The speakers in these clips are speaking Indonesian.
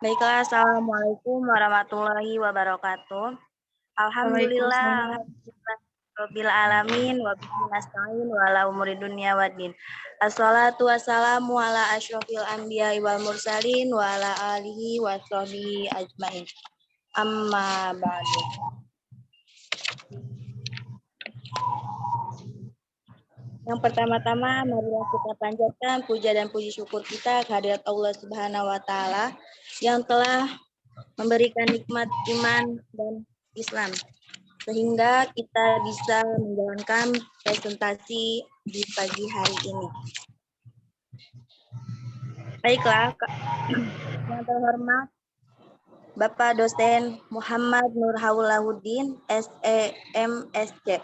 Baiklah, Assalamualaikum warahmatullahi wabarakatuh. Alhamdulillah, Waalaikumsalam. Rabbil alamin, wa bihi nasta'in wa ala umuri dunya waddin. Assalatu wassalamu ala asyrofil anbiya'i wal mursalin wa ala alihi wa sahbihi ajmain. Amma ba'du. Yang pertama-tama, marilah kita panjatkan puja dan puji syukur kita kehadirat Allah Subhanahu wa Ta'ala yang telah memberikan nikmat iman dan Islam, sehingga kita bisa menjalankan presentasi di pagi hari ini. Baiklah, yang terhormat Bapak Dosen Muhammad Nur Haulahuddin, SEMSC,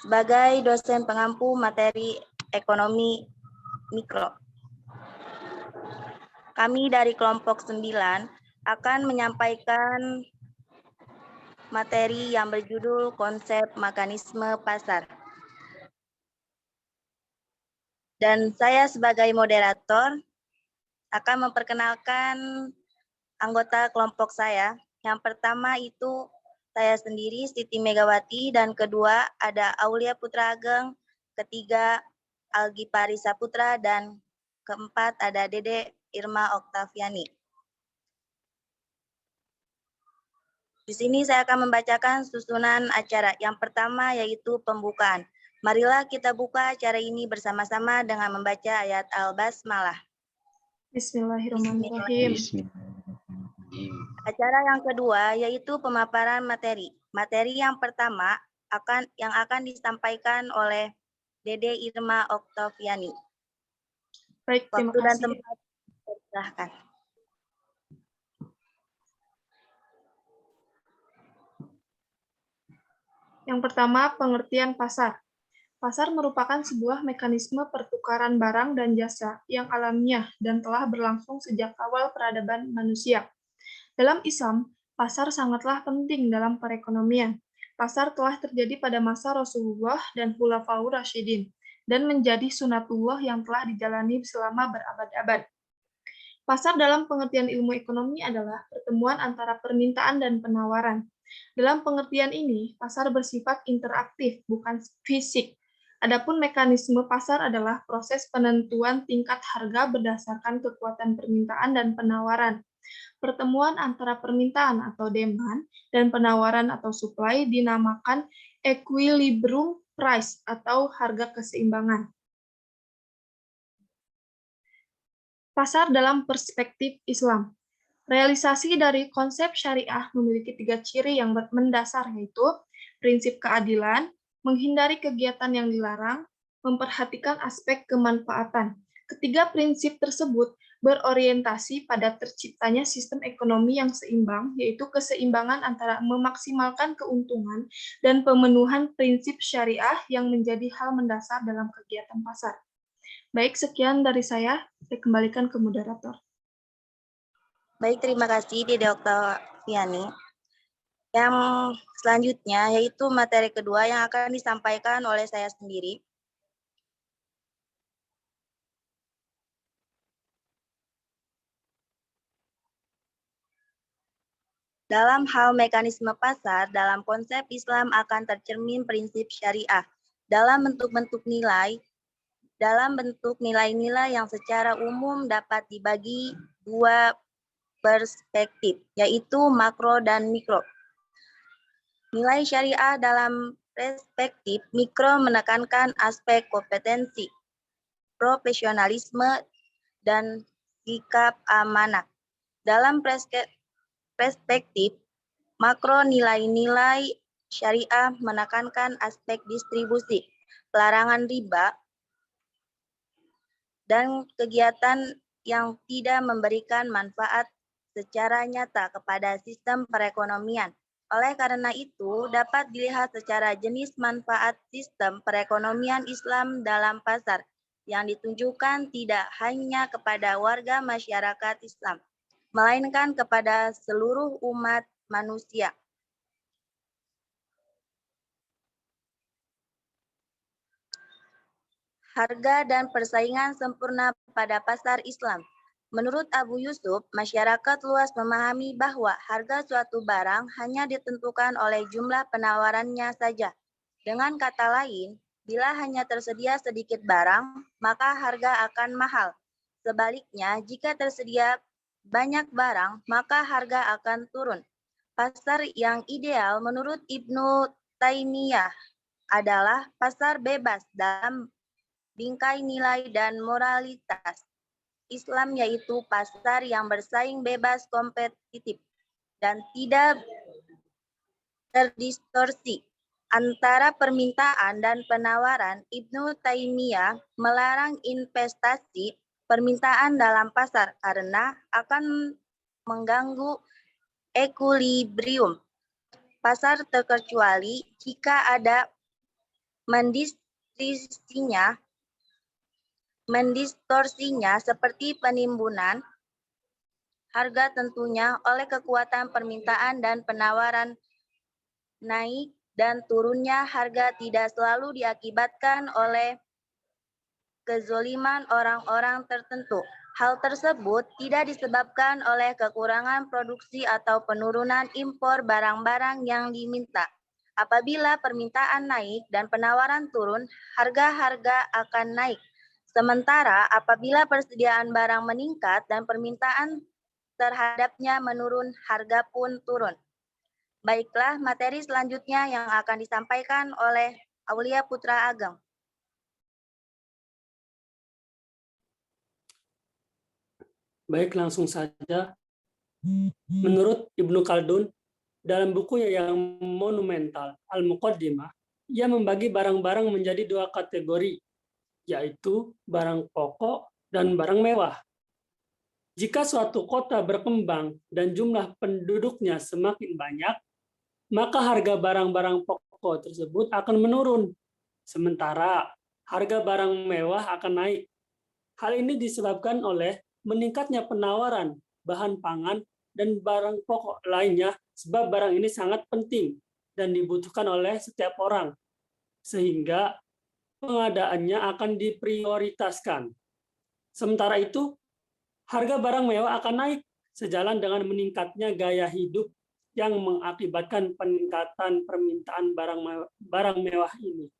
sebagai dosen pengampu materi ekonomi mikro. Kami dari kelompok 9 akan menyampaikan materi yang berjudul konsep mekanisme pasar. Dan saya sebagai moderator akan memperkenalkan anggota kelompok saya. Yang pertama itu saya sendiri, Siti Megawati, dan kedua ada Aulia Putra Ageng, ketiga Algi Parisa Putra, dan keempat ada Dede Irma Oktaviani. Di sini saya akan membacakan susunan acara. Yang pertama yaitu pembukaan. Marilah kita buka acara ini bersama-sama dengan membaca ayat Al-Basmalah. Bismillahirrahmanirrahim. Acara yang kedua yaitu pemaparan materi. Materi yang pertama yang akan disampaikan oleh Dede Irma Oktaviani. Baik, terima Waktu dan kasih. tempat dipersilahkan. Yang pertama, pengertian pasar. Pasar merupakan sebuah mekanisme pertukaran barang dan jasa yang alamiah dan telah berlangsung sejak awal peradaban manusia. Dalam Islam, pasar sangatlah penting dalam perekonomian. Pasar telah terjadi pada masa Rasulullah dan Khulafaur Rasyidin dan menjadi sunatullah yang telah dijalani selama berabad-abad. Pasar dalam pengertian ilmu ekonomi adalah pertemuan antara permintaan dan penawaran. Dalam pengertian ini, pasar bersifat interaktif, bukan fisik. Adapun mekanisme pasar adalah proses penentuan tingkat harga berdasarkan kekuatan permintaan dan penawaran. Pertemuan antara permintaan atau demand dan penawaran atau supply dinamakan equilibrium price atau harga keseimbangan. Pasar dalam perspektif Islam. Realisasi dari konsep syariah memiliki 3 ciri yang mendasar, yaitu prinsip keadilan, menghindari kegiatan yang dilarang, memperhatikan aspek kemanfaatan. Ketiga prinsip tersebut berorientasi pada terciptanya sistem ekonomi yang seimbang, yaitu keseimbangan antara memaksimalkan keuntungan dan pemenuhan prinsip syariah yang menjadi hal mendasar dalam kegiatan pasar. Baik, sekian dari saya kembalikan ke moderator. Baik, terima kasih Dede Oktaviani. Yang selanjutnya yaitu materi kedua yang akan disampaikan oleh saya sendiri. Dalam hal mekanisme pasar, dalam konsep Islam akan tercermin prinsip syariah dalam bentuk nilai-nilai yang secara umum dapat dibagi dua perspektif, yaitu makro dan mikro. Nilai syariah dalam perspektif mikro menekankan aspek kompetensi, profesionalisme, dan sikap amanah. Dalam perspektif makro, nilai-nilai syariah menekankan aspek distribusi, pelarangan riba, dan kegiatan yang tidak memberikan manfaat secara nyata kepada sistem perekonomian. Oleh karena itu, dapat dilihat secara jenis manfaat sistem perekonomian Islam dalam pasar yang ditunjukkan tidak hanya kepada warga masyarakat Islam, melainkan kepada seluruh umat manusia. Harga dan persaingan sempurna pada pasar Islam. Menurut Abu Yusuf, masyarakat luas memahami bahwa harga suatu barang hanya ditentukan oleh jumlah penawarannya saja. Dengan kata lain, bila hanya tersedia sedikit barang, maka harga akan mahal. Sebaliknya, jika tersedia banyak barang, maka harga akan turun. Pasar yang ideal menurut Ibnu Taimiyah adalah pasar bebas dalam bingkai nilai dan moralitas Islam, yaitu pasar yang bersaing bebas, kompetitif, dan tidak terdistorsi antara permintaan dan penawaran. Ibnu Taimiyah melarang investasi permintaan dalam pasar karena akan mengganggu ekuilibrium pasar, terkecuali jika ada mendistorsinya seperti penimbunan harga, tentunya oleh kekuatan permintaan dan penawaran. Naik dan turunnya harga tidak selalu diakibatkan oleh kezoliman orang-orang tertentu. Hal tersebut tidak disebabkan oleh kekurangan produksi atau penurunan impor barang-barang yang diminta. Apabila permintaan naik dan penawaran turun, harga-harga akan naik. Sementara apabila persediaan barang meningkat dan permintaan terhadapnya menurun, harga pun turun. Baiklah, materi selanjutnya yang akan disampaikan oleh Aulia Putra Ageng. Baik, langsung saja. Menurut Ibnu Khaldun, dalam bukunya yang monumental, Al-Muqaddimah, ia membagi barang-barang menjadi dua kategori, yaitu barang pokok dan barang mewah. Jika suatu kota berkembang dan jumlah penduduknya semakin banyak, maka harga barang-barang pokok tersebut akan menurun, sementara harga barang mewah akan naik. Hal ini disebabkan oleh meningkatnya penawaran bahan pangan dan barang pokok lainnya, sebab barang ini sangat penting dan dibutuhkan oleh setiap orang, sehingga pengadaannya akan diprioritaskan. Sementara itu, harga barang mewah akan naik sejalan dengan meningkatnya gaya hidup yang mengakibatkan peningkatan permintaan barang mewah ini.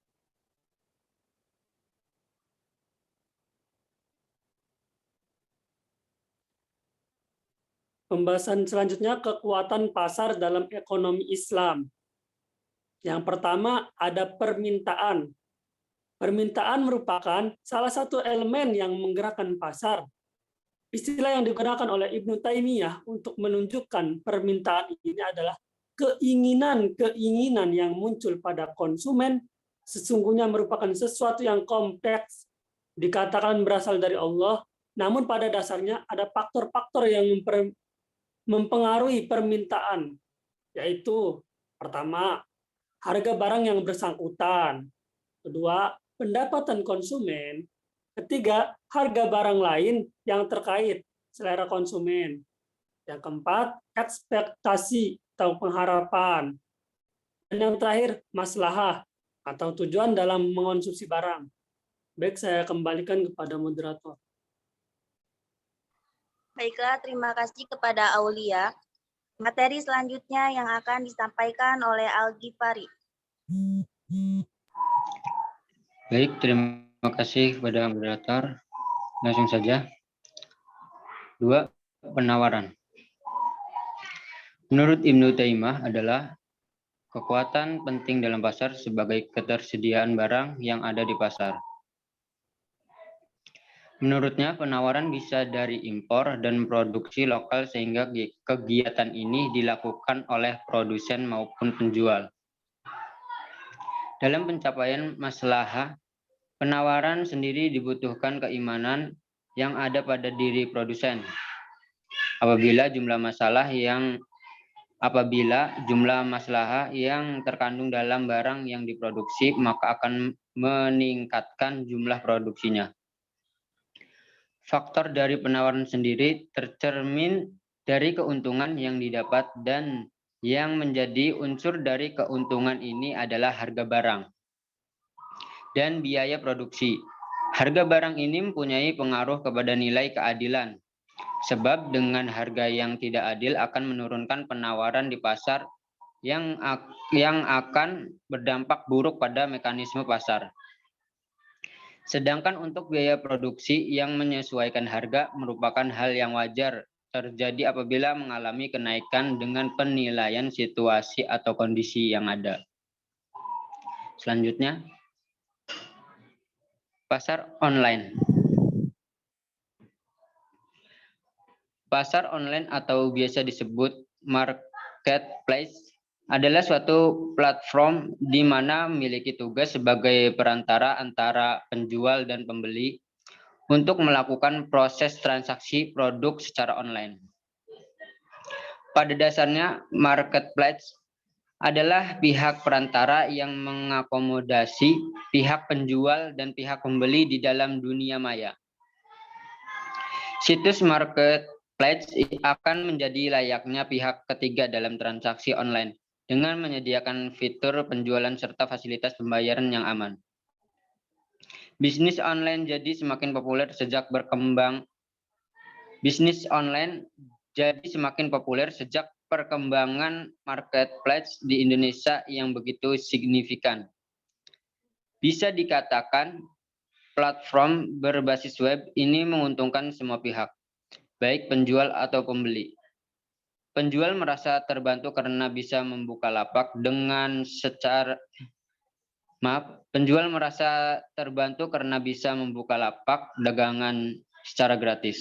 Pembahasan selanjutnya, kekuatan pasar dalam ekonomi Islam. Yang pertama, ada permintaan. Permintaan merupakan salah satu elemen yang menggerakkan pasar. Istilah yang digunakan oleh Ibnu Taimiyah untuk menunjukkan permintaan ini adalah keinginan-keinginan yang muncul pada konsumen sesungguhnya merupakan sesuatu yang kompleks, dikatakan berasal dari Allah, namun pada dasarnya ada faktor-faktor yang mempengaruhi permintaan, yaitu pertama, harga barang yang bersangkutan, kedua, pendapatan konsumen, ketiga, harga barang lain yang terkait selera konsumen, yang keempat, ekspektasi atau pengharapan, dan yang terakhir, maslahah atau tujuan dalam mengonsumsi barang. Baik, saya kembalikan kepada moderator. Baiklah, terima kasih kepada Aulia. Materi selanjutnya yang akan disampaikan oleh Al-Ghifari. Baik, terima kasih kepada moderator. Langsung saja. 2. Penawaran. Menurut Ibnu Taimiyah adalah kekuatan penting dalam pasar sebagai ketersediaan barang yang ada di pasar. Menurutnya, penawaran bisa dari impor dan produksi lokal sehingga kegiatan ini dilakukan oleh produsen maupun penjual. Dalam pencapaian maslahah, penawaran sendiri dibutuhkan keimanan yang ada pada diri produsen. Apabila jumlah masalah yang terkandung dalam barang yang diproduksi, maka akan meningkatkan jumlah produksinya. Faktor dari penawaran sendiri tercermin dari keuntungan yang didapat, dan yang menjadi unsur dari keuntungan ini adalah harga barang dan biaya produksi. Harga barang ini mempunyai pengaruh kepada nilai keadilan, Sebab dengan harga yang tidak adil akan menurunkan penawaran di pasar yang akan berdampak buruk pada mekanisme pasar. Sedangkan untuk biaya produksi yang menyesuaikan harga merupakan hal yang wajar terjadi apabila mengalami kenaikan dengan penilaian situasi atau kondisi yang ada. Selanjutnya, pasar online. Pasar online atau biasa disebut marketplace adalah suatu platform di mana memiliki tugas sebagai perantara antara penjual dan pembeli untuk melakukan proses transaksi produk secara online. Pada dasarnya, marketplace adalah pihak perantara yang mengakomodasi pihak penjual dan pihak pembeli di dalam dunia maya. Situs marketplace akan menjadi layaknya pihak ketiga dalam transaksi online dengan menyediakan fitur penjualan serta fasilitas pembayaran yang aman. Bisnis online jadi semakin populer sejak perkembangan marketplace di Indonesia yang begitu signifikan. Bisa dikatakan platform berbasis web ini menguntungkan semua pihak, baik penjual atau pembeli. Penjual merasa terbantu karena bisa membuka lapak dagangan secara gratis.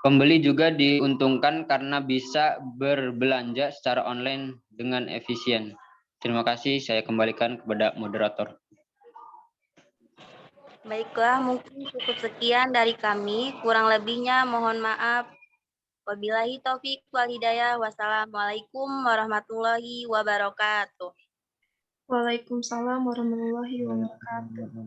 Pembeli juga diuntungkan karena bisa berbelanja secara online dengan efisien. Terima kasih, saya kembalikan kepada moderator. Baiklah, mungkin cukup sekian dari kami. Kurang lebihnya mohon maaf. Wabillahi taufik wal hidayah. Wassalamualaikum warahmatullahi wabarakatuh. Waalaikumsalam warahmatullahi wabarakatuh.